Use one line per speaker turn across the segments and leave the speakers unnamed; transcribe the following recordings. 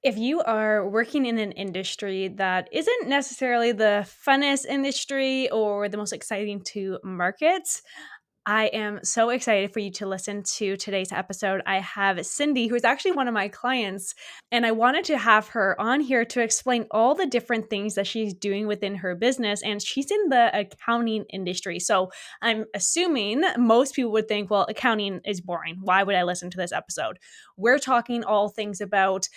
If you are working in an industry that isn't necessarily the funnest industry or the most exciting to market, I am so excited for you to listen to today's episode. I have Cindy, who is actually one of my clients, and I wanted to have her on here to explain all the different things that she's doing within her business. And she's in the accounting industry. So I'm assuming most people would think, well, accounting is boring. Why would I listen to this episode? We're talking all things about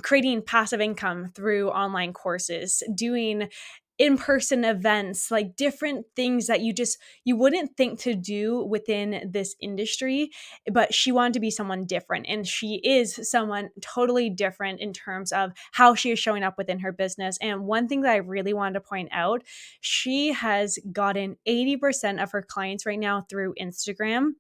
creating passive income through online courses, doing in-person events, like different things that you wouldn't think to do within this industry. But she wanted to be someone different, and she is someone totally different in terms of how she is showing up within her business. And one thing that I really wanted to point out, she has gotten 80% of her clients right now through Instagram,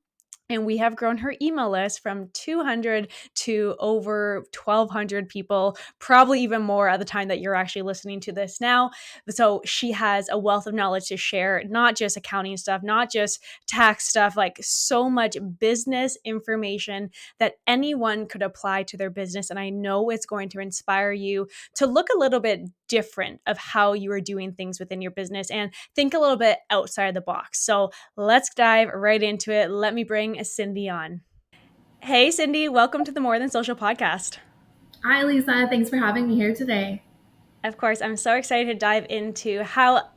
and we have grown her email list from 200 to over 1,200 people, probably even more at the time that you're actually listening to this now. So she has a wealth of knowledge to share, not just accounting stuff, not just tax stuff, like so much business information that anyone could apply to their business. And I know it's going to inspire you to look a little bit different of how you are doing things within your business and think a little bit outside the box. So let's dive right into it. Let me bring Cindy on. Hey, Cindy, welcome to the More Than Social podcast.
Hi, Lisa. Thanks for having me here today.
Of course, I'm so excited to dive into how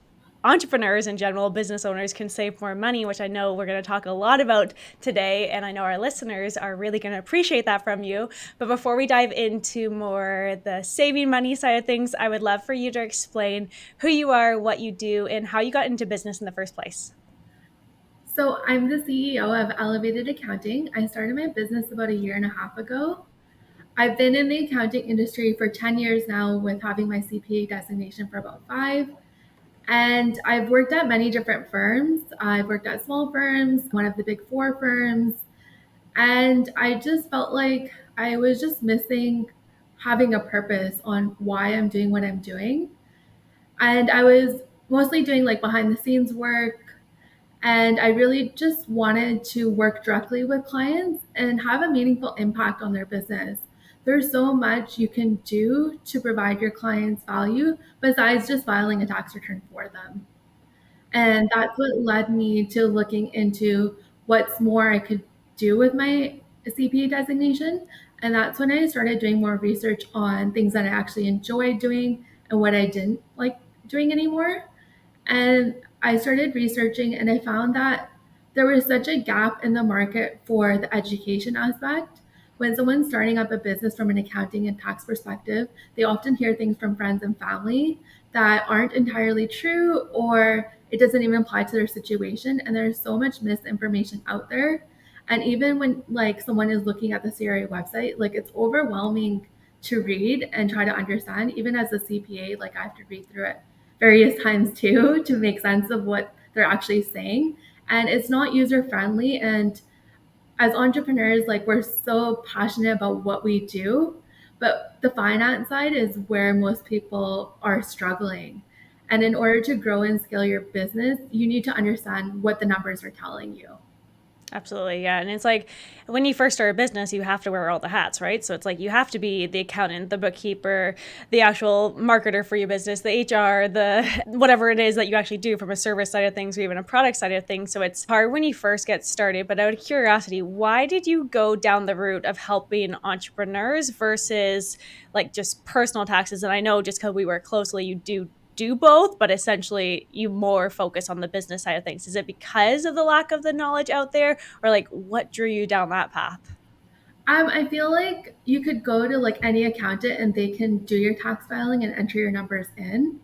entrepreneurs in general, business owners can save more money, which I know we're going to talk a lot about today. And I know our listeners are really going to appreciate that from you. But before we dive into more the saving money side of things, I would love for you to explain who you are, what you do, and how you got into business in the first place.
So, I'm the CEO of Elevated Accounting. I started my business about a year and a half ago. I've been in the accounting industry for 10 years now, with having my CPA designation for about five. And I've worked at many different firms. I've worked at small firms, one of the big four firms. And I just felt like I was just missing having a purpose on why I'm doing what I'm doing. And I was mostly doing like behind the scenes work. And I really just wanted to work directly with clients and have a meaningful impact on their business. There's so much you can do to provide your clients value besides just filing a tax return for them. And that's what led me to looking into what's more I could do with my CPA designation. And that's when I started doing more research on things that I actually enjoyed doing and what I didn't like doing anymore. And I started researching and I found that there was such a gap in the market for the education aspect. When someone's starting up a business from an accounting and tax perspective, they often hear things from friends and family that aren't entirely true, or it doesn't even apply to their situation. And there's so much misinformation out there. And even when like someone is looking at the CRA website, like it's overwhelming to read and try to understand. Even as a CPA, like I have to read through it various times too to make sense of what they're actually saying. And it's not user friendly. And as entrepreneurs, like we're so passionate about what we do, but the finance side is where most people are struggling. And in order to grow and scale your business, you need to understand what the numbers are telling you.
Absolutely. Yeah. And it's like when you first start a business, you have to wear all the hats, right? So it's like you have to be the accountant, the bookkeeper, the actual marketer for your business, the HR, the whatever it is that you actually do from a service side of things or even a product side of things. So it's hard when you first get started. But out of curiosity, why did you go down the route of helping entrepreneurs versus like just personal taxes? And I know just because we work closely, you do both, but essentially you more focus on the business side of things. Is it because of the lack of the knowledge out there, or like what drew you down that path?
I feel like you could go to like any accountant and they can do your tax filing and enter your numbers in.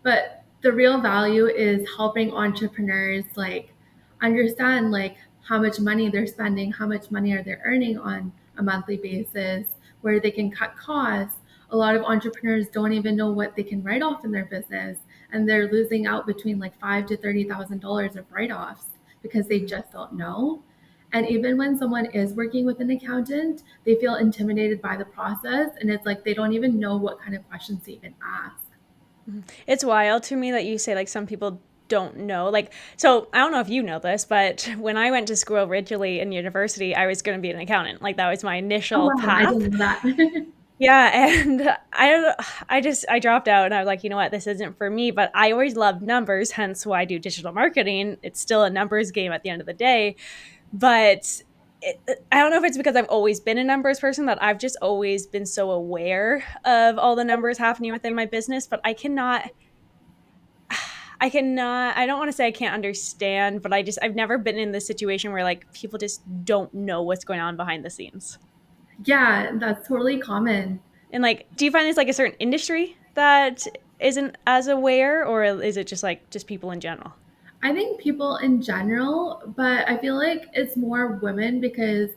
But the real value is helping entrepreneurs like understand like how much money they're spending, how much money are they earning on a monthly basis, where they can cut costs. A lot of entrepreneurs don't even know what they can write off in their business, and they're losing out between like five to $30,000 of write-offs because they just don't know. And even when someone is working with an accountant, they feel intimidated by the process. And it's like they don't even know what kind of questions to even ask.
Mhm. It's wild to me that you say like some people don't know. Like, so I don't know if you know this, but when I went to school originally in university, I was going to be an accountant. Like, that was my
Oh,
initial
wow. I
path.
didn't know that.
Yeah, and I don't know, I dropped out and I was like, "You know what? This isn't for me," but I always loved numbers, hence why I do digital marketing. It's still a numbers game at the end of the day, but I don't know if it's because I've always been a numbers person that I've just always been so aware of all the numbers happening within my business, but I don't wanna say I can't understand, but I've never been in this situation where, like, people just don't know what's going on behind the scenes.
Yeah, that's totally common.
And, like, do you find there's, like, a certain industry that isn't as aware, or is it just, like, just people in general?
I think people in general, but I feel like it's more women because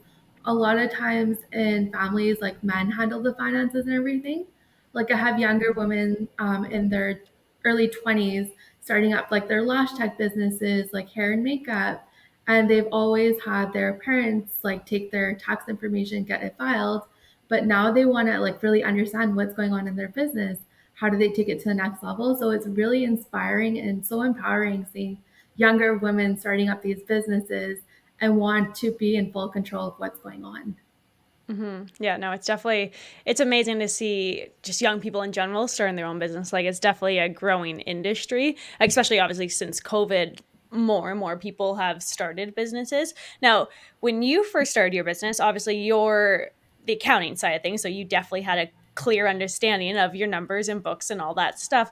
a lot of times in families, like men handle the finances and everything. Like I have younger
Mhm.
women in their early 20s starting up like their lash tech businesses, like hair and makeup. And they've always had their parents like take their tax information, get it filed. But now they want to like really understand what's going on in their business. How do they take it to the next level? So it's really inspiring and so empowering seeing younger women starting up these businesses and want to be in full control of what's going on.
Mhm. Yeah, no, it's amazing to see just young people in general starting their own business. Like, it's definitely a growing industry, especially obviously since COVID, more and more people have started businesses. Now, when you first started your business, obviously you're the accounting side of things, so you definitely had a clear understanding of your numbers and books and all that stuff.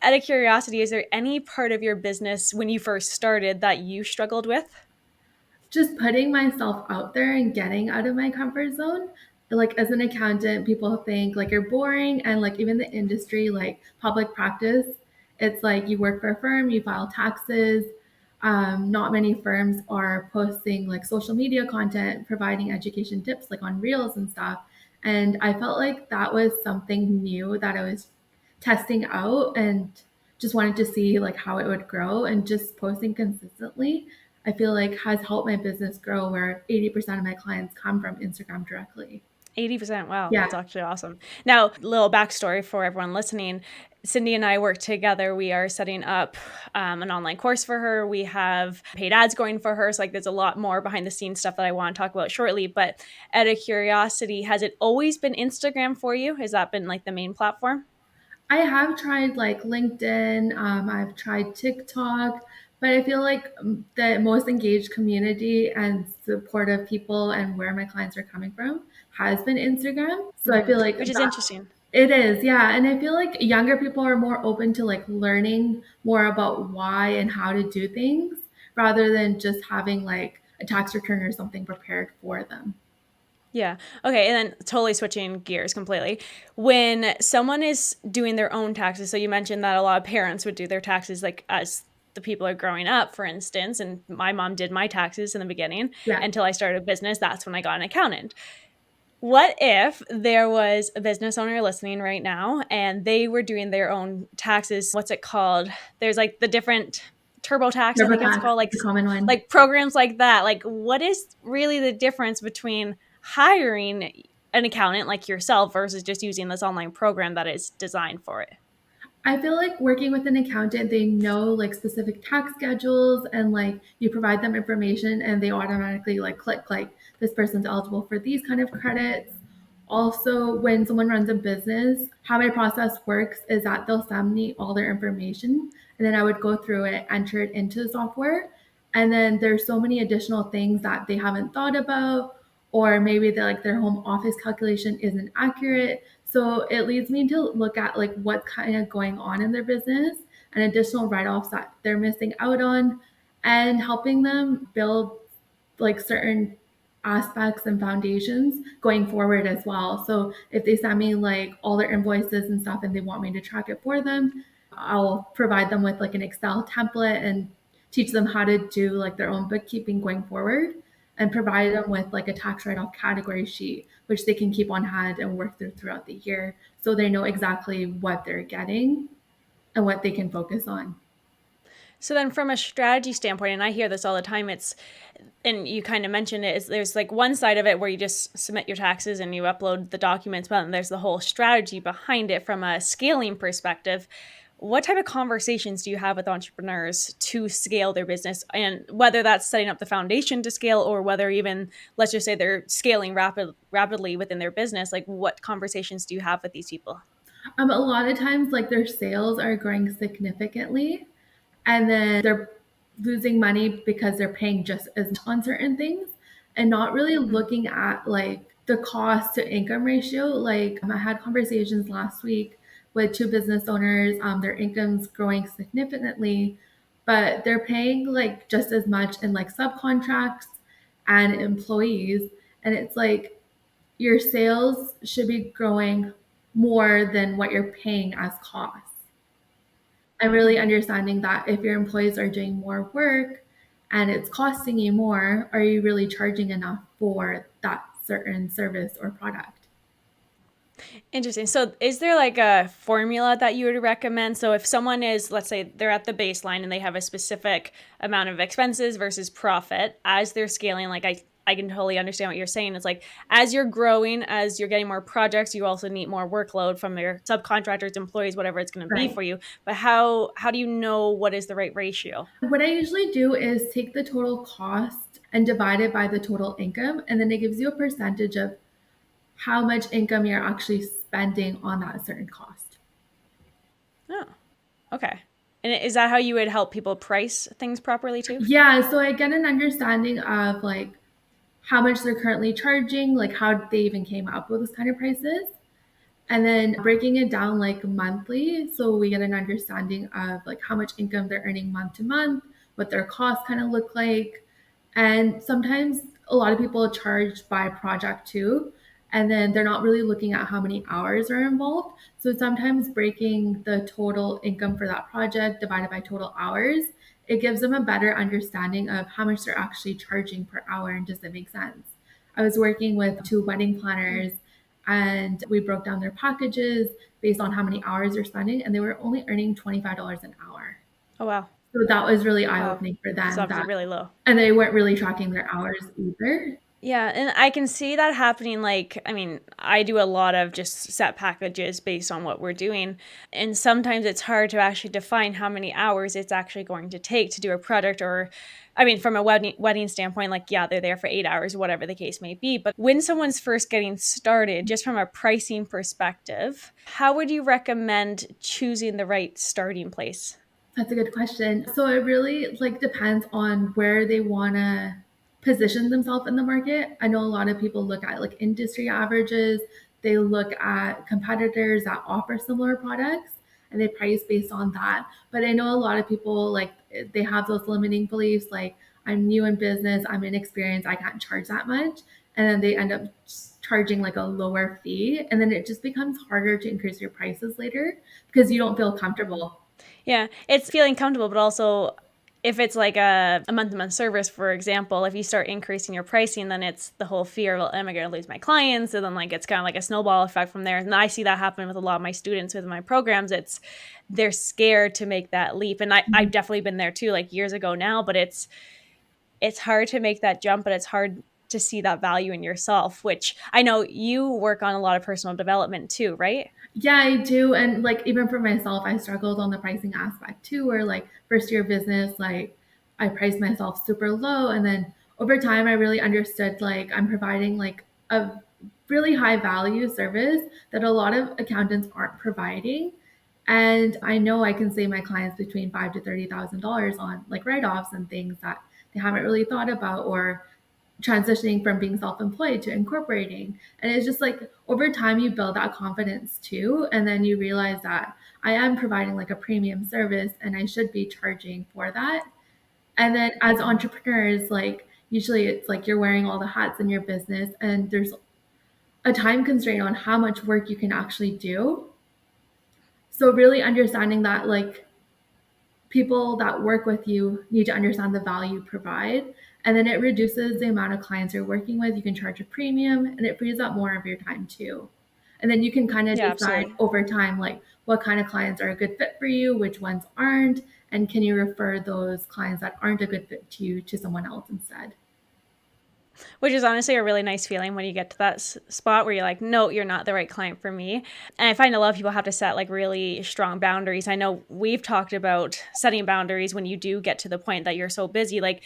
Out of curiosity, is there any part of your business when you first started that you struggled with?
Just putting myself out there and getting out of my comfort zone. Like as an accountant, people think like you're boring and like even the industry, like public practice, it's like you work for a firm, you file taxes. Not many firms are posting like social media content, providing education tips like on reels and stuff. And I felt like that was something new that I was testing out and just wanted to see like how it would grow and just posting consistently I feel like has helped my business grow where 80% of my clients come from Instagram directly.
80%. Wow,
Yeah,
that's actually awesome. Now, little backstory for everyone listening. Cindy and I work together. We are setting up an online course for her. We have paid ads going for her. So, like, there's a lot more behind the scenes stuff that I want to talk about shortly. But out of curiosity, has it always been Instagram for you? Has that been like the main platform?
I have tried like LinkedIn, I've tried TikTok, but I feel like the most engaged community and supportive people and where my clients are coming from has been Instagram. So I
Hmm.
feel like
Which is
that
interesting.
it is, yeah. And I feel like younger people are more open to like learning more about why and how to do things rather than just having like a tax return or something prepared for them.
Yeah. Okay. And then totally switching gears completely. When someone is doing their own taxes, so you mentioned that a lot of parents would do their taxes like as the people are growing up, for instance, and my mom did my taxes in the beginning
Yeah.
until I started a business. That's when I got an accountant. What if there was a business owner listening right now and they were doing their own taxes? What's it called? There's like the different TurboTax, I think it's
TurboTax
called,
is a common one.
like programs like that. Like, what is really the difference between hiring an accountant like yourself versus just using this online program that is designed for it?
I feel like working with an accountant, they know like specific tax schedules and like you provide them information and they automatically like click like this person's eligible for these kind of credits. Also, when someone runs a business, how my process works is that they'll send me all their information and then I would go through it, enter it into the software. And then there's so many additional things that they haven't thought about, or maybe like their home office calculation isn't accurate. So it leads me to look at like what's kind of going on in their business and additional write-offs that they're missing out on and helping them build like certain aspects and foundations going forward as well. So if they send me like all their invoices and stuff and they want me to track it for them, I'll provide them with like an Excel template and teach them how to do like their own bookkeeping going forward and provide them with like a tax write-off category sheet which they can keep on hand and work through throughout the year so they know exactly what they're getting and what they can focus on.
So then from a strategy standpoint, and I hear this all the time, it's and you kind of mentioned it, is there's like one side of it where you just submit your taxes and you upload the documents, but then there's the whole strategy behind it from a scaling perspective. what type of conversations do you have with entrepreneurs to scale their business? And whether that's setting up the foundation to scale, or whether even, let's just say, they're scaling rapidly within their business, like what conversations do you have with these people?
A lot of times, like their sales are growing significantly, and then they're losing money because they're paying just as much on certain things and not really
Mhm.
looking at like the cost to income ratio. Like I had conversations last week with two business owners. Their income's growing significantly, but they're paying like just as much in like subcontracts and employees. And it's like your sales should be growing more than what you're paying as costs. And really
Mhm.
understanding that if your employees are doing more work and it's costing you more, are you really charging enough for that certain service or product?
Interesting. So, is there like a formula that you would recommend? So, if someone is, let's say, they're at the baseline and they have a specific amount of expenses versus profit, as they're scaling, like I can totally understand what you're saying. It's like as you're growing, as you're getting more projects, you also need more workload from your subcontractors, employees, whatever it's going to be
Right.
for you. But how do you know what is the right ratio?
What I usually do is take the total cost and divide it by the total income, and then it gives you a percentage of how much income you're actually spending on that certain cost.
Oh, okay. And is that how you would help people price things properly too?
Yeah, so I get an understanding of like how much they're currently charging, like how they even came up with those kind of prices. And then breaking it down like monthly, so we get an understanding of like how much income they're earning month to month, what their costs kind of look like. And sometimes a lot of people charge by project too, and then they're not really looking at how many hours are involved. So sometimes breaking the total income for that project divided by total hours, it gives them a better understanding of how much they're actually charging per hour, and does it make sense? I was working with two wedding planners, and we broke down their packages based on how many hours they're spending, and they were only earning $25 an hour.
Oh wow,
So that was really
wow,
eye-opening for
it's
them,
obviously
that
really low.
and they weren't really tracking their hours either.
Yeah, and I can see that happening. Like, I mean, I do a lot of just set packages based on what we're doing. And sometimes it's hard to actually define how many hours it's actually going to take to do a product. Or, I mean, from a wedding standpoint, like, yeah, they're there for 8 hours, whatever the case may be. But when someone's first getting started, just from a pricing perspective, how would you recommend choosing the right starting place?
That's a good question. So it really like depends on where they want to position themselves in the market. I know a lot of people look at like industry averages, they look at competitors that offer similar products and they price based on that. But I know a lot of people like they have those limiting beliefs like I'm new in business, I'm inexperienced, I can't charge that much. And then they end up charging like a lower fee. And then it just becomes harder to increase your prices later because you don't feel comfortable.
Yeah, it's feeling comfortable, but also if it's like a month-to-month service, for example, if you start increasing your pricing, then it's the whole fear, well, am I going to lose my clients? And then like it's kind of like a snowball effect from there. And I see that happen with a lot of my students with my programs. It's they're scared to make that leap. And I've definitely been there too, like years ago now, but it's hard to make that jump, but it's hard to see that value in yourself, which I know you work on a lot of personal development too, right?
Yeah, I do. And like even for myself, I struggled on the pricing aspect too, where like first year business, like I priced myself super low. And then over time I really understood like I'm providing like a really high value service that a lot of accountants aren't providing. And I know I can save my clients between five to $30,000 on like write-offs and things that they haven't really thought about, or transitioning from being self-employed to incorporating. And it's just like over time you build that confidence too, and then you realize that I am providing like a premium service and I should be charging for that. And then as entrepreneurs, like usually it's like you're wearing all the hats in your business and there's a time constraint on how much work you can actually do. So really understanding that like people that work with you need to understand the value you provide. And then it reduces the amount of clients you're working with. You can charge a premium and it frees up more of your time too. And then you can kind of
Yeah,
decide
absolutely.
over time, like what kind of clients are a good fit for you, which ones aren't, and can you refer those clients that aren't a good fit to you to someone else instead?
Which is honestly a really nice feeling when you get to that spot where you're like, no, you're not the right client for me. And I find a lot of people have to set like really strong boundaries. I know we've talked about setting boundaries when you do get to the point that you're so busy. Like,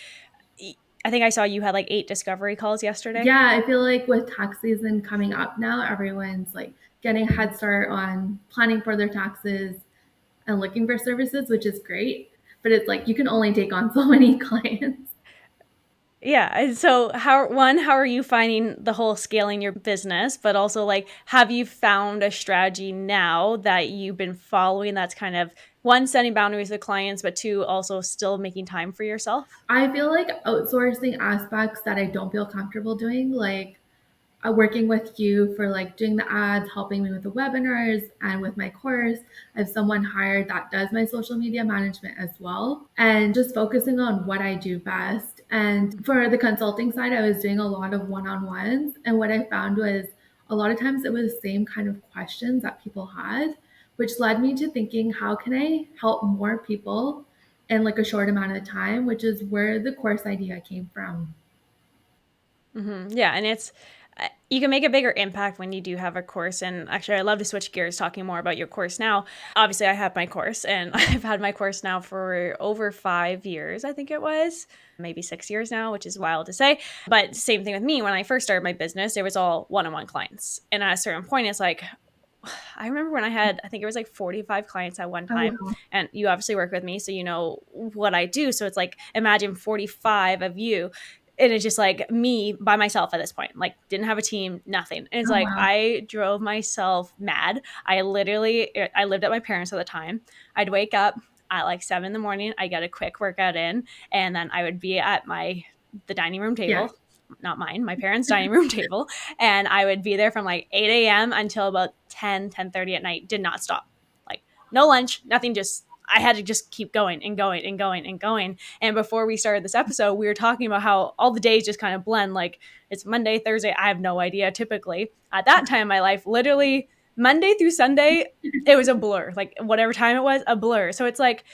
I think I saw you had like 8 discovery calls yesterday.
Yeah, I feel like with tax season coming up now, everyone's like getting a head start on planning for their taxes and looking for services, which is great. But it's like you can only take on so many clients.
Yeah. And so how are you finding the whole scaling your business, but also like, have you found a strategy now that you've been following that's kind of one, setting boundaries with clients, but two, also still making time for yourself?
I feel like outsourcing aspects that I don't feel comfortable doing, like working with you for like doing the ads, helping me with the webinars and with my course. I have someone hired that does my social media management as well, and just focusing on what I do best. And for the consulting side, I was doing a lot of one on ones. And what I found was a lot of times it was the same kind of questions that people had, which led me to thinking, how can I help more people in like a short amount of time, which is where the course idea came from.
Yeah, and it's you can make a bigger impact when you do have a course. And actually, I love to switch gears, talking more about your course now. Obviously, I have my course, and I've had my course now for over 5 years. I think it was maybe 6 years now, which is wild to say. But same thing with me. When I first started my business, it was all one-on-one clients, and at a certain point, it's like I remember when I had, I think it was like 45 clients at one
Oh,
time.
wow.
And you obviously work with me, so you know what I do. So it's like, imagine 45 of you. And it's just like me by myself at this point, like didn't have a team, nothing. And it's
Oh,
like,
wow.
I drove myself mad. I lived at my parents at the time. I'd wake up at like 7 in the morning. I get a quick workout in, and then I would be at the dining room
Yeah.
table, not mine, my parents' dining room table, and I would be there from like 8 a.m. until about 10:30 at night. Did not stop. Like no lunch, nothing, just I had to just keep going and going and going and going. And before we started this episode, we were talking about how all the days just kind of blend. Like it's Monday, Thursday, I have no idea. Typically at that time in my life, literally Monday through Sunday, it was a blur. Like whatever time it was, a blur. So it's like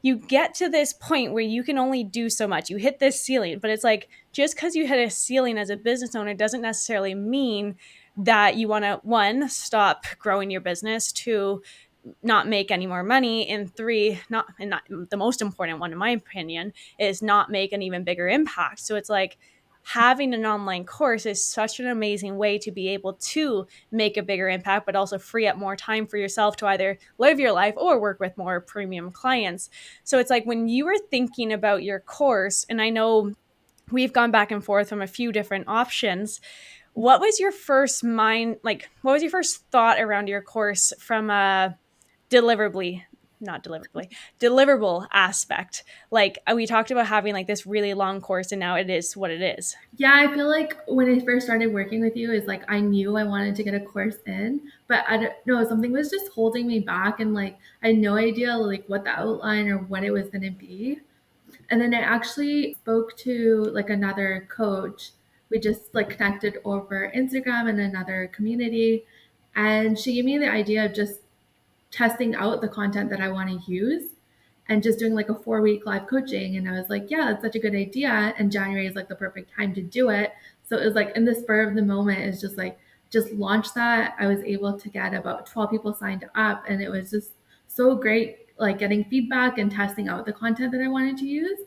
you get to this point where you can only do so much. You hit this ceiling, but it's like just because you hit a ceiling as a business owner doesn't necessarily mean that you want to, one, stop growing your business, two, not make any more money, and three, not the most important one in my opinion, is not make an even bigger impact. So it's like having an online course is such an amazing way to be able to make a bigger impact, but also free up more time for yourself to either live your life or work with more premium clients. So it's like when you were thinking about your course, and I know we've gone back and forth from a few different options, what was your first what was your first thought around your course from a deliverably not deliverably deliverable aspect? Like we talked about having like this really long course, and now it is what it is.
Yeah, I feel like when I first started working with you, is like I knew I wanted to get a course in, but I don't know, something was just holding me back, and like I had no idea like what the outline or what it was going to be. And then I actually spoke to like another coach. We just like connected over Instagram and another community, and she gave me the idea of just testing out the content that I want to use and just doing like a 4 week live coaching. And I was like, yeah, that's such a good idea. And January is like the perfect time to do it. So it was like in the spur of the moment, is just like, just launch that. I was able to get about 12 people signed up. And it was just so great, like getting feedback and testing out the content that I wanted to use.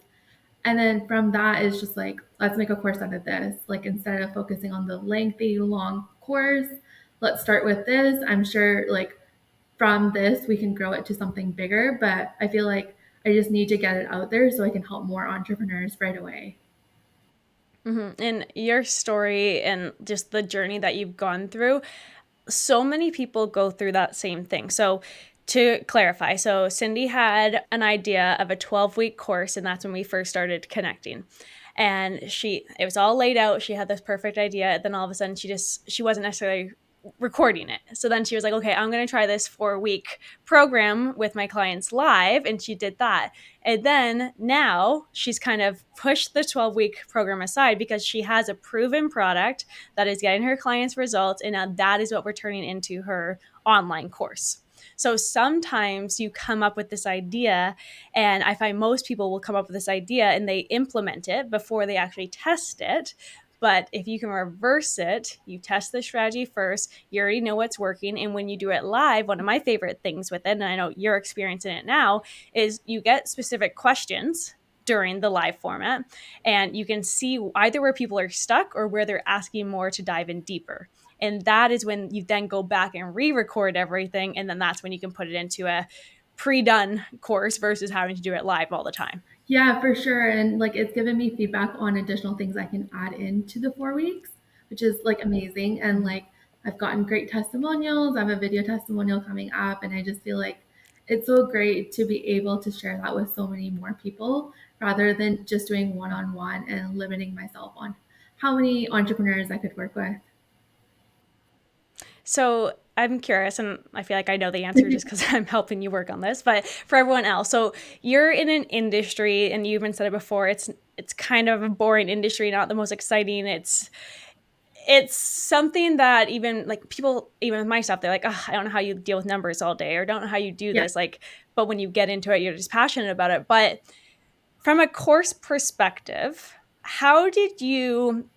And then from that is just like, let's make a course out of this. Like instead of focusing on the lengthy, long course, let's start with this. I'm sure like from this we can grow it to something bigger, but I feel like I just need to get it out there so I can help more entrepreneurs right away.
And your story and just the journey that you've gone through, so many people go through that same thing. So, to clarify, so Cindy had an idea of a 12-week course, and that's when we first started connecting. And it was all laid out. She had this perfect idea. Then all of a sudden, she wasn't necessarily recording it. So then she was like, okay, I'm going to try this 4 week program with my clients live. And she did that. And then now she's kind of pushed the 12-week program aside because she has a proven product that is getting her clients results. And now that is what we're turning into her online course. So sometimes you come up with this idea, and I find most people will come up with this idea and they implement it before they actually test it. But if you can reverse it, you test the strategy first, you already know what's working. And when you do it live, one of my favorite things with it, and I know you're experiencing it now, is you get specific questions during the live format, and you can see either where people are stuck or where they're asking more to dive in deeper. And that is when you then go back and re-record everything, and then that's when you can put it into a pre-done course versus having to do it live all the time.
Yeah, for sure. And like it's given me feedback on additional things I can add into the 4 weeks, which is like amazing. And
Mm-hmm.
like I've gotten great testimonials. I have a video testimonial coming up, and I just feel like it's so great to be able to share that with so many more people rather than just doing one on one and limiting myself on how many entrepreneurs I could work with.
So I'm curious, and I feel like I know the answer just because I'm helping you work on this. But for everyone else, so you're in an industry, and you even said it before. It's kind of a boring industry, not the most exciting. It's something that even like people, even with myself, they're like, oh, I don't know how you deal with numbers all day, or don't know how you do
Yeah.
this. Like, but when you get into it, you're just passionate about it. But from a course perspective, how did you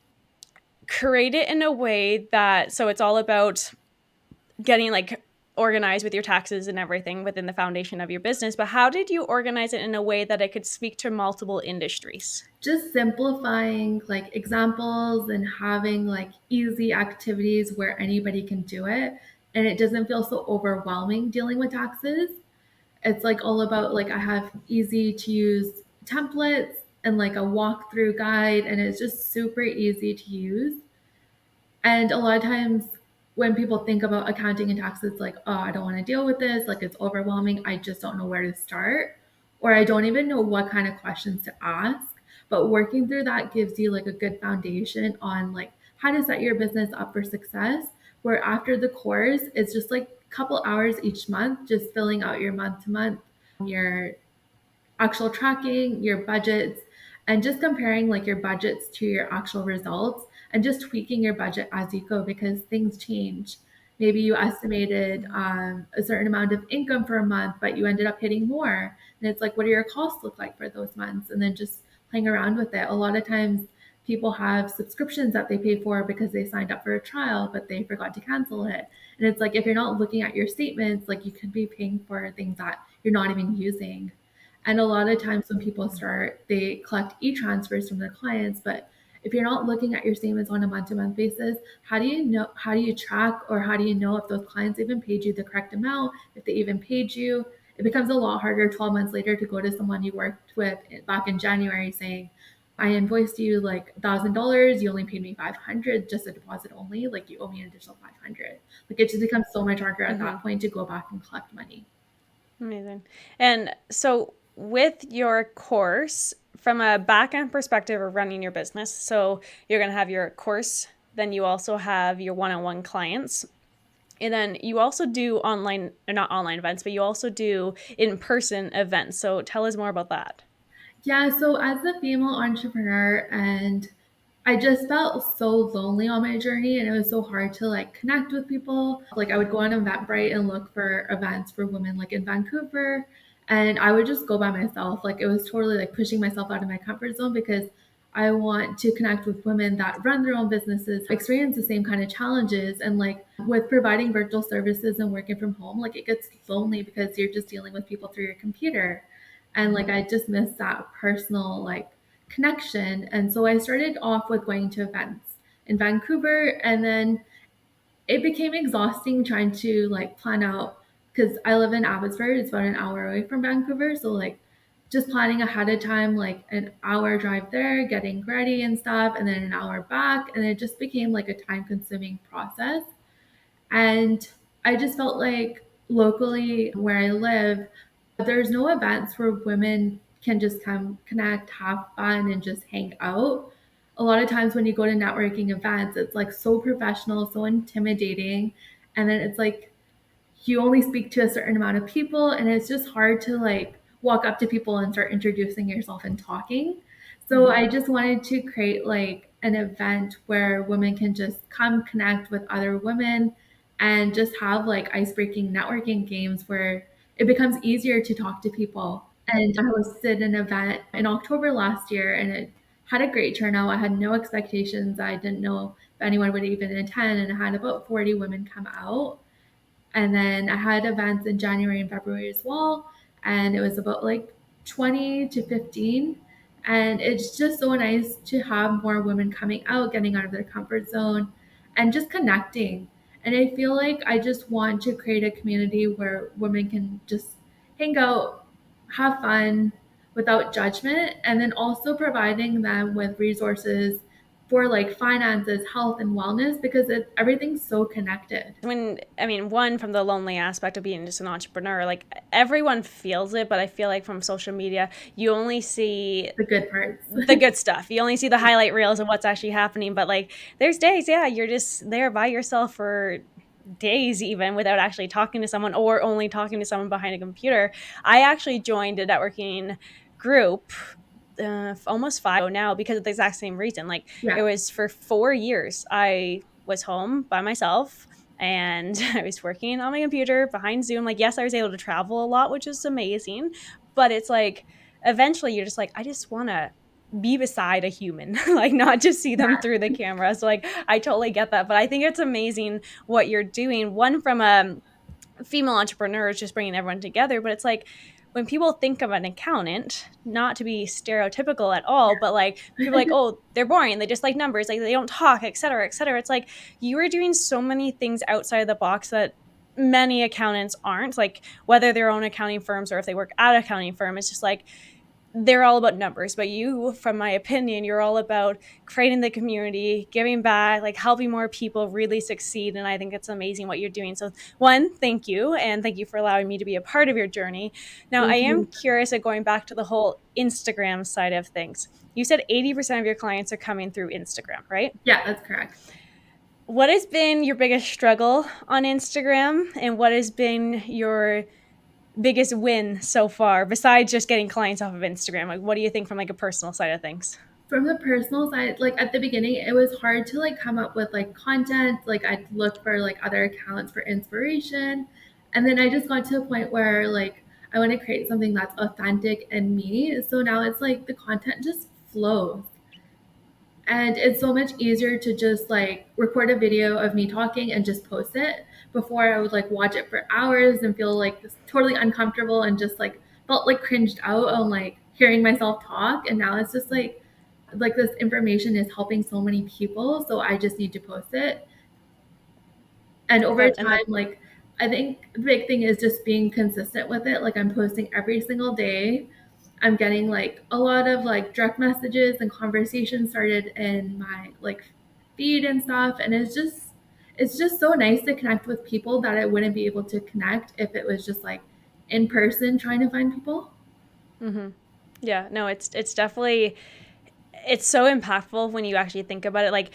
create it in a way that so it's all about getting like organized with your taxes and everything within the foundation of your business, but how did you organize it in a way that it could speak to multiple industries?
Just simplifying like examples and having like easy activities where anybody can do it, and it doesn't feel so overwhelming dealing with taxes. It's like all about like I have easy to use templates and like a walkthrough guide, and it's just super easy to use. And a lot of times when people think about accounting and taxes, like, oh, I don't want to deal with this, like it's overwhelming, I just don't know where to start, or I don't even know what kind of questions to ask. But working through that gives you like a good foundation on like how to set your business up for success. Where after the course, it's just like a couple hours each month, just filling out your month to month, your actual tracking, your budgets, and just comparing like your budgets to your actual results and just tweaking your budget as you go because things change. Maybe you estimated
Mhm.
a certain amount of income for a month, but you ended up hitting more. And it's like, what do your costs look like for those months? And then just playing around with it. A lot of times, people have subscriptions that they pay for because they signed up for a trial, but they forgot to cancel it. And it's like, if you're not looking at your statements, like you could be paying for things that you're not even using. And a lot of times when people start, they collect e-transfers from their clients, but if you're not looking at your statements on a month-to-month basis, how do you know, how do you track, or how do you know if those clients even paid you the correct amount, if they even paid you? It becomes a lot harder 12 months later to go to someone you worked with back in January saying, I invoiced you like $1,000. You only paid me 500, just a deposit only. Like you owe me an additional 500. Like it just becomes so much harder at
Mm-hmm.
that point to go back and collect money.
Amazing. And so with your course, from a back end perspective of running your business, so you're going to have your course, then you also have your one on one clients. And then you also do online, or not online events, but you also do in person events. So tell us more about that.
Yeah, so as a female entrepreneur, and I just felt so lonely on my journey, and it was so hard to like connect with people. Like I would go on Eventbrite and look for events for women like in Vancouver, and I would just go by myself. Like it was totally like pushing myself out of my comfort zone because I want to connect with women that run their own businesses, experience the same kind of challenges. And like with providing virtual services and working from home, like it gets lonely because you're just dealing with people through your computer. And like I just missed that personal like connection. And so I started off with going to events in Vancouver, and then it became exhausting trying to like plan out because I live in Abbotsford, it's about an hour away from Vancouver. So like just planning ahead of time, like an hour drive there, getting ready and stuff, and then an hour back. And it just became like a time consuming process. And I just felt like locally where I live, there's no events where women can just come connect, have fun, and just hang out. A lot of times when you go to networking events, it's like so professional, so intimidating. And then it's like you only speak to a certain amount of people, and it's just hard to like walk up to people and start introducing yourself and talking. So
Mm-hmm.
I just wanted to create like an event where women can just come connect with other women and just have like ice-breaking networking games where it becomes easier to talk to people. And I hosted an event in October last year, and it had a great turnout. I had no expectations. I didn't know if anyone would even attend, and I had about 40 women come out. And then I had events in January and February as well. And it was about like 20 to 15. And it's just so nice to have more women coming out, getting out of their comfort zone, and just connecting. And I feel like I just want to create a community where women can just hang out, have fun without judgment, and then also providing them with resources for like finances, health, and wellness because everything's so connected.
When I mean, one, from the lonely aspect of being just an entrepreneur, like everyone feels it, but I feel like from social media you only see
The good parts.
the good stuff. You only see the highlight reels of what's actually happening, but like there's days, yeah, you're just there by yourself for days even without actually talking to someone or only talking to someone behind a computer. I actually joined a networking group almost 5 now because of the exact same reason. Like it
Yeah.
was for 4 years. I was home by myself and I was working on my computer behind Zoom. Like, yes, I was able to travel a lot, which is amazing. But it's like eventually you're just like, I just want to be beside a human, like not just see them through the camera. So like I totally get that. But I think it's amazing what you're doing. One, from a female entrepreneurs, just bringing everyone together, but it's like when people think of an accountant, not to be stereotypical at all, but like people are like, oh, they're boring, they just like numbers, like they don't talk, et cetera, et cetera. It's like you are doing so many things outside of the box that many accountants aren't, like whether they're own accounting firms or if they work at an accounting firm. It's just like they're all about numbers, but you, from my opinion, you're all about creating the community, giving back, like helping more people really succeed. And I think it's amazing what you're doing. So, one, thank you. And thank you for allowing me to be a part of your journey. Now, I
Thank
am
you.
curious at going back to the whole Instagram side of things. You said 80% of your clients are coming through Instagram, right?
Yeah, that's correct.
What has been your biggest struggle on Instagram? And what has been your biggest win so far besides just getting clients off of Instagram? Like, what do you think from like a personal side of things?
From the personal side, like at the beginning, it was hard to like come up with like content. Like I'd look for like other accounts for inspiration. And then I just got to a point where like I want to create something that's authentic and me. So now it's like the content just flows. And it's so much easier to just like record a video of me talking and just post it. Before I would like watch it for hours and feel like totally uncomfortable and just like felt like cringed out on like hearing myself talk. And now it's just like this information is helping so many people, so I just need to post it. And over
And
time,
that
like I think the big thing is just being consistent with it. Like I'm posting every single day. I'm getting like a lot of like direct messages and conversations started in my like feed and stuff. And it's just so nice to connect with people that I wouldn't be able to connect if it was just like in person trying to find people.
mm-hmm. Yeah, no, it's definitely, it's so impactful when you actually think about it. Like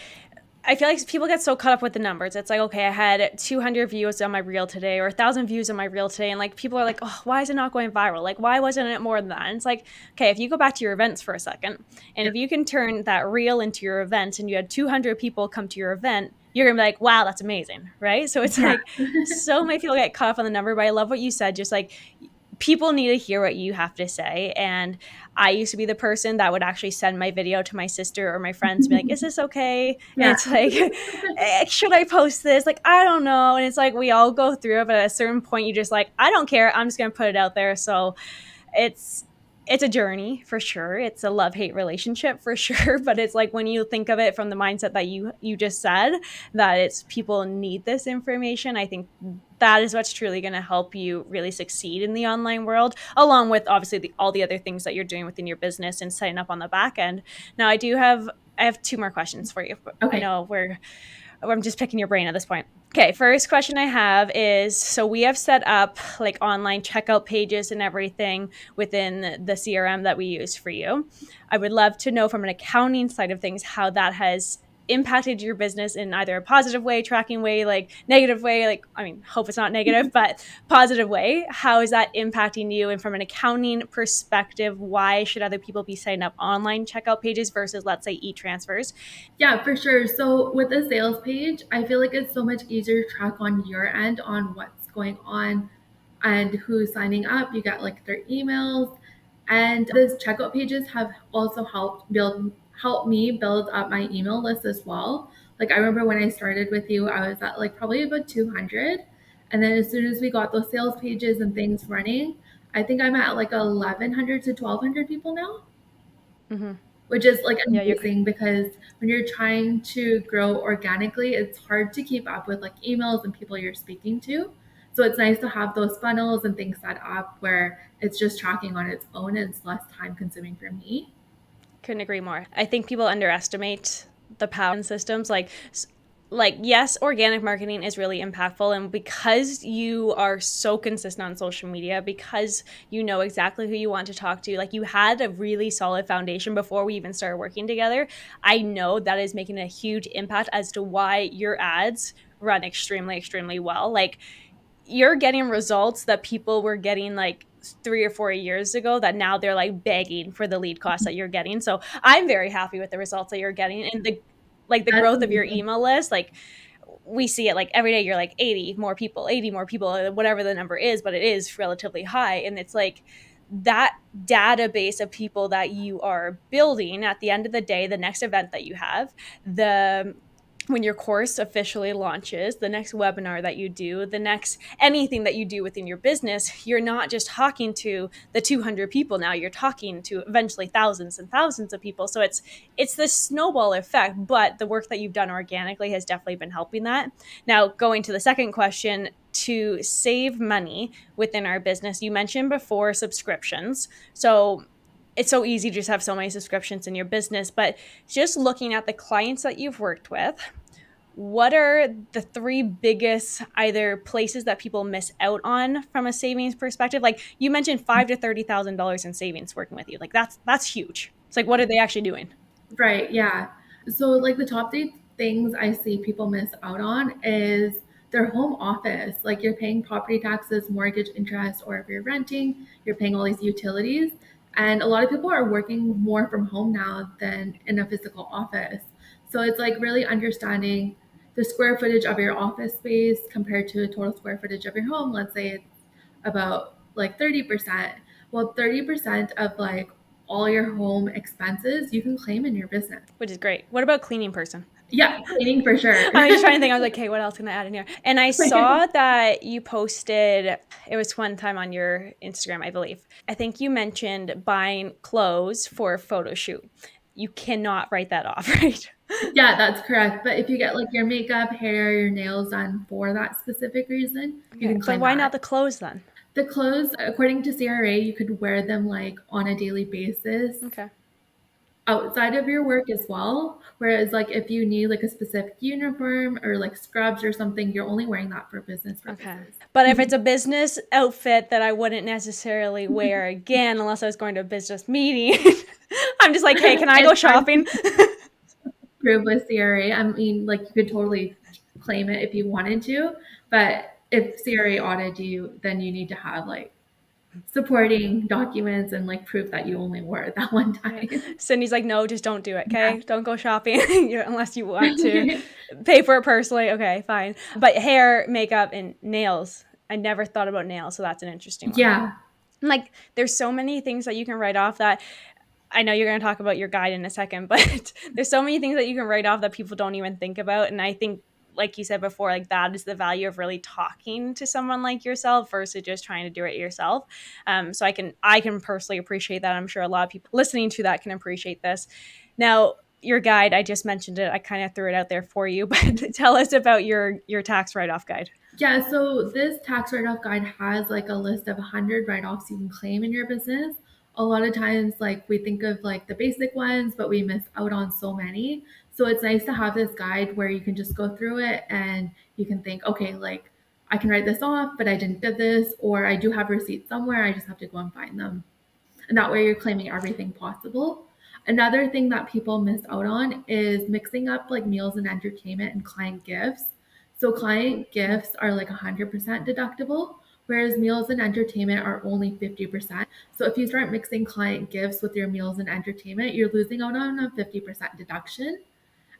I feel like people get so caught up with the numbers. It's like, okay, I had 200 views on my reel today or 1,000 views on my reel today. And like people are like, oh, why is it not going viral? Like, why wasn't it more than that? And it's like, okay, if you go back to your events for a second, and
Yeah.
if you can turn that reel into your event and you had 200 people come to your event, you're going to be like, wow, that's amazing. Right. So it's
Yeah.
like so many people get caught up on the number, but I love what you said. Just like people need to hear what you have to say. And I used to be the person that would actually send my video to my sister or my friends to be like, is this okay? And
Yeah.
it's like, should I post this? Like, I don't know. And it's like, we all go through it, but at a certain point, you just like, I don't care. I'm just going to put it out there. So it's, it's a journey for sure. It's a love-hate relationship for sure, but it's like when you think of it from the mindset that you just said, that it's people need this information, I think that is what's truly going to help you really succeed in the online world, along with obviously all the other things that you're doing within your business and setting up on the back end. Now, I have two more questions for you. But I
Okay.
know I'm just picking your brain at this point. Okay, first question I have is, so we have set up like online checkout pages and everything within the CRM that we use for you. I would love to know from an accounting side of things how that has impacted your business in either a positive way, tracking way, like negative way, like I mean, hope it's not negative, but positive way. How is that impacting you? And from an accounting perspective, why should other people be setting up online checkout pages versus let's say e-transfers?
Yeah, for sure. So with the sales page, I feel like it's so much easier to track on your end on what's going on and who's signing up. You get like their emails. And those checkout pages have also helped build helped me build up my email list as well. Like I remember when I started with you, I was at like probably about 200. And then as soon as we got those sales pages and things running, I think I'm at like 1100 to 1200 people now,
Hmm.
which is like
Yeah, you're
amazing because when you're trying to grow organically, it's hard to keep up with like emails and people you're speaking to. So it's nice to have those funnels and things set up where it's just tracking on its own and it's less time consuming for me.
couldn't agree more. I think people underestimate the power in systems. Like yes, organic marketing is really impactful, and because you are so consistent on social media, because you know exactly who you want to talk to, like you had a really solid foundation before we even started working together. I know that is making a huge impact as to why your ads run extremely well. Like you're getting results that people were getting like 3 or 4 years ago that now they're like begging for the lead cost that you're getting. So I'm very happy with the results that you're getting and the
That's
growth of your
amazing.
email list. Like we see it like every day you're like 80 more people, whatever the number is, but it is relatively high. And it's like that database of people that you are building at the end of the day, the next event that you have, the when your course officially launches, the next webinar that you do, the next anything that you do within your business, you're not just talking to the 200 people now, you're talking to eventually thousands and thousands of people. So it's this snowball effect, but the work that you've done organically has definitely been helping that. Now, going to the second question, to save money within our business, you mentioned before subscriptions. So it's so easy to just have so many subscriptions in your business, but just looking at the clients that you've worked with, what are the three biggest either places that people miss out on from a savings perspective? Like you mentioned, five to $30,000 in savings working with you. Like that's huge. It's like, what are they actually doing?
Right, yeah. So like the top three things I see people miss out on is their home office. Like you're paying property taxes, mortgage interest, or if you're renting, you're paying all these utilities. And a lot of people are working more from home now than in a physical office. So it's like really understanding the square footage of your office space compared to the total square footage of your home. Let's say it's about like 30%. Well, 30% of like all your home expenses you can claim in your business.
Which is great. What about cleaning person?
Yeah, cleaning for sure.
I'm just trying to think. I was like, okay, what else can I add in here? And I saw that you posted, it was one time on your Instagram, I believe. I think you mentioned buying clothes for a photo shoot. You cannot write that off, right?
Yeah, that's correct. But if you get like your makeup, hair, your nails done for that specific reason, you
Okay,
can
but
claim
why not
that.
the clothes then?
The clothes, according to CRA, you could wear them like on a daily basis
Okay.
outside of your work as well. Whereas like if you need like a specific uniform or like scrubs or something, you're only wearing that for business
Okay.
purposes.
But if it's a business outfit that I wouldn't necessarily wear again unless I was going to a business meeting, I'm just like, hey, can I go
It's hard
shopping?
prove with CRA. I mean, like you could totally claim it if you wanted to, but if CRA audited you, then you need to have like supporting documents and like proof that you only wore it that one
Yeah.
time.
Cindy's like, no, just don't do it.
Yeah.
Okay. Don't go shopping unless you want to pay for it personally. Okay, fine. But hair, makeup, and nails. I never thought about nails. So that's an interesting one.
Yeah.
Like, there's so many things that you can write off that I know you're going to talk about your guide in a second, but there's so many things that you can write off that people don't even think about. And I think, like you said before, like that is the value of really talking to someone like yourself versus just trying to do it yourself. So I can personally appreciate that. I'm sure a lot of people listening to that can appreciate this. Now, your guide, I just mentioned it. I kind of threw it out there for you, but tell us about your tax write off guide.
Yeah, so this tax write-off guide has like a list of 100 write-offs you can claim in your business. A lot of times, like we think of like the basic ones, but we miss out on so many. So it's nice to have this guide where you can just go through it and you can think, okay, like I can write this off, but I didn't do this, or I do have receipts somewhere, I just have to go and find them. And that way you're claiming everything possible. Another thing that people miss out on is mixing up like meals and entertainment and client gifts. So client gifts are like 100% deductible, whereas meals and entertainment are only 50%. So if you start mixing client gifts with your meals and entertainment, you're losing out on a 50% deduction.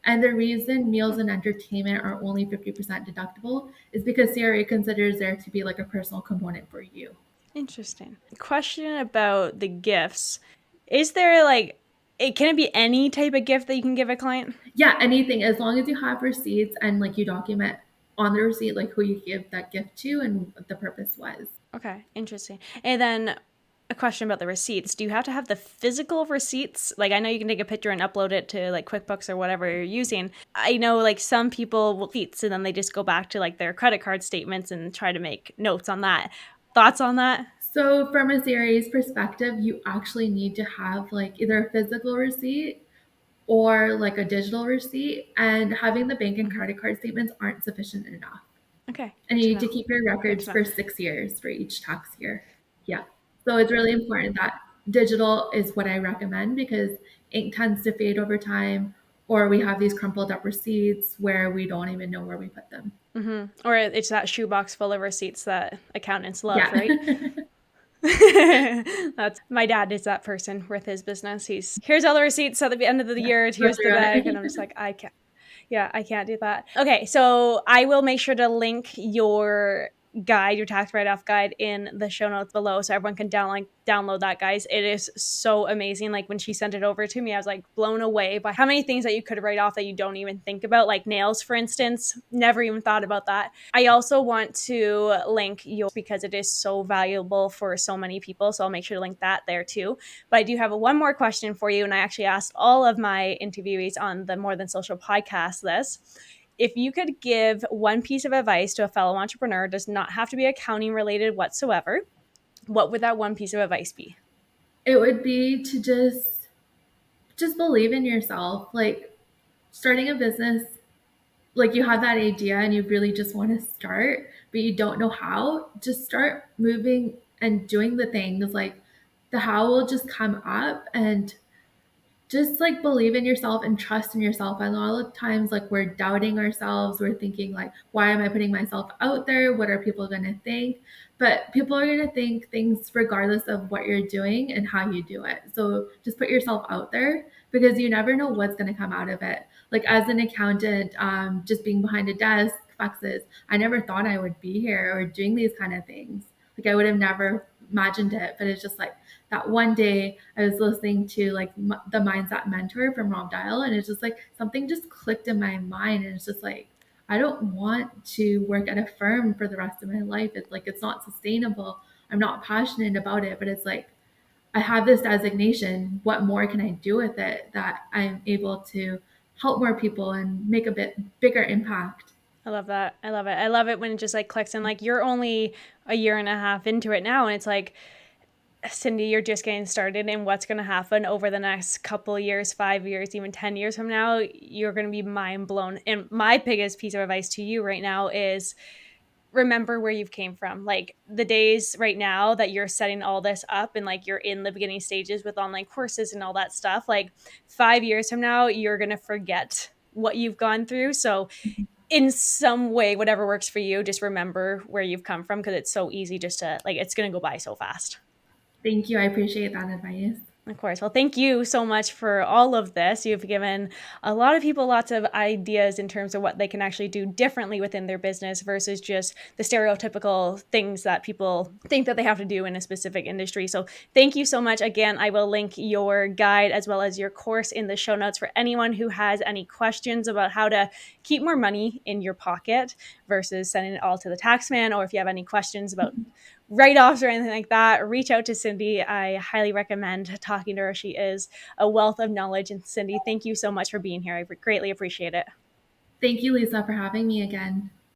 And the reason meals and entertainment are only 50% deductible is because CRA considers there to be like a personal component for you.
Interesting. Question about the gifts. Is there like Can it be any type of gift that you can give a client?
Yeah, anything as long as you have receipts and like you document on the receipt like who you give that gift to and what the purpose was.
Okay, interesting. And then a question about the receipts. Do you have to have the physical receipts? Like I know you can take a picture and upload it to like QuickBooks or whatever you're using. I know like some people will receipts and then they just go back to like their credit card statements and try to make notes on that. Thoughts on that?
So from a series perspective, you actually need to have like either a physical receipt or like a digital receipt, and having the bank and
Mhm.
credit card statements aren't sufficient enough.
Okay,
And
good
you
to
need to
know.
keep your
Good
records
to know.
for 6 years for each tax year. Yeah. So it's really important that digital is what I recommend because ink tends to fade over time, or we have these crumpled up receipts where we don't even know where we put them.
Or it's that shoebox full of receipts that accountants love,
Yeah.
right? That's my dad is that person with his business. Here's all the receipts at the end of the
Yeah.
year.
Go
Here's the
through
bag, and I'm just
it.
like, I can't. Yeah, I can't do that. Okay, so I will make sure to link your guide, your tax write-off guide in the show notes below so everyone can download that, guys. It is so amazing. Like when she sent it over to me, I was like blown away by how many things that you could write off that you don't even think about, like nails, for instance. Never even thought about that. I also want to link your because it is so valuable for so many people. So I'll make sure to link that there too. But I do have one more question for you. And I actually asked all of my interviewees on the More Than Social podcast this. If you could give one piece of advice to a fellow entrepreneur, does not have to be accounting related whatsoever, what would that one piece of advice be?
It would be to just believe in yourself. Like starting a business, like you have that idea and you really just want to start, but you don't know how, just start moving and doing the things. Like the how will just come up, and just like believe in yourself and trust in yourself. And a lot of times, like we're doubting ourselves, we're thinking like, why am I putting myself out there? What are people going to think? But people are going to think things regardless of what you're doing and how you do it. So just put yourself out there because you never know what's going to come out of it. Like as an accountant, just being behind a desk, faxes, I never thought I would be here or doing these kind of things. Like I would have never imagined it, but it's just like that one day I was listening to like the Mindset Mentor from Rob Dial, and it's just like something just clicked in my mind, and it's just like I don't want to work at a firm for the rest of my life. It's like it's not sustainable. I'm not passionate about it, but it's like I have this designation. What more can I do with it that I'm able to help more people and make a bit bigger impact?
I love that. I love it. I love it when it just like clicks and like you're only a year and a half into it now. And it's like, Cindy, you're just getting started, and what's going to happen over the next couple of years, 5 years, even 10 years from now, you're going to be mind blown. And my biggest piece of advice to you right now is remember where you've came from. Like the days right now that you're setting all this up and like you're in the beginning stages with online courses and all that stuff, like 5 years from now, you're going to forget what you've gone through. So in some way, whatever works for you, just remember where you've come from because it's so easy just to like, it's going to go by so fast.
Thank you. I appreciate that advice.
Of course. Well, thank you so much for all of this. You've given a lot of people lots of ideas in terms of what they can actually do differently within their business versus just the stereotypical things that people think that they have to do in a specific industry. So, thank you so much. Again, I will link your guide as well as your course in the show notes for anyone who has any questions about how to keep more money in your pocket versus sending it all to the tax man, or if you have any questions about write offs or anything like that, reach out to Cindy. I highly recommend talking to her. She is a wealth of knowledge. And Cindy, thank you so much for being here. I greatly appreciate it.
Thank you, Lisa, for having me again.